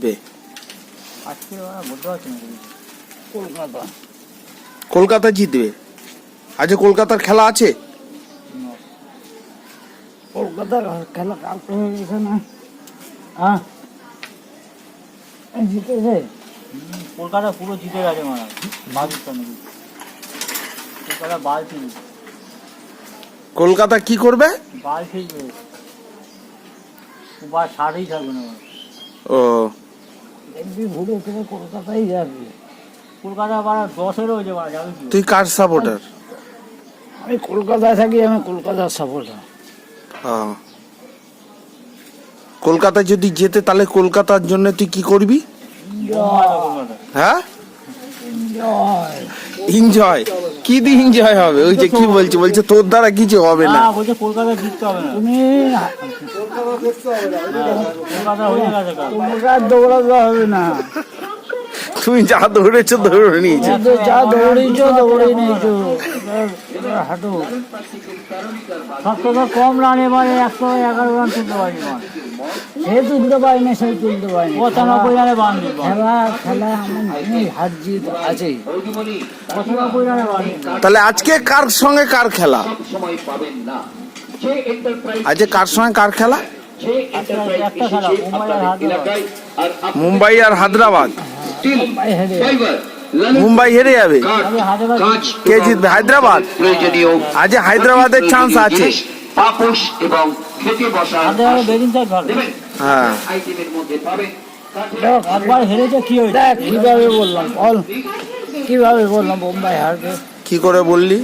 জিতবে? আজকে বলতে পারছি না। কলকাতা কলকাতা জিতবে। আজকে কলকাতার খেলা আছে? কলকাতার খেলা কালকে এখানে হ্যাঁ জিতেছে। কলকাতা পুরো জিতে গেছে মানে পাকিস্তান। কলকাতা বাল ফিরবে। কলকাতা কি করবে? বাল ফিরবে, বা ছাড়েই থাকবে না। ও দেখবি ঘুরে ফিরে কলকাতায় যাবে। কলকাতা আবার 10-এর হয়েছে যাবে কি? তুই কার সাপোর্টার? আমি কলকাতায় থাকি, আমি কলকাতার সাপোর্টার। কলকাতা যদি জেতে তাহলে কলকাতার জন্য তুই কি করবি? হ্যাঁ, এনজয়। কি দিয়ে এনজয় হবে? ওই যে কি বলছে, বলছে তোর দ্বারা কিছু হবে না। বলছে কলকাতা জিততে হবে না, তুমি কলকাতা হয়ে গেছে, তোমাকে আর দৌড়াতে হবে না। তুমি যা দৌড়েছো দৌড়ে নিয়েছো, যা দৌড়েছো দৌড়ে নিয়েছো, হাঁটো। সবথেকে কম রান এবারে 111 রান তুলতে পারিনি। সে তুলতে পারিনি, সে তুলতে পারিনি। 95 রানে বান দিল। খেলা আমার হার জিত আছেই। 95 রানে বান দিল। তাহলে আজকে কার সঙ্গে কার খেলা? আজকে কার সঙ্গে কার খেলা? একটা খেলা মুম্বাই আর হায়দ্রাবাদ। মুম্বাই হেরে যাবে। কে জিতবে? হায়দ্রাবাদ। আজ হায়দ্রাবাদের চান্স আছে। হ্যাঁ, একবার হেরেছে, কি হয়েছে? কিভাবে বললাম বল, কিভাবে বললাম মুম্বাই হারবে? কি করে বললি?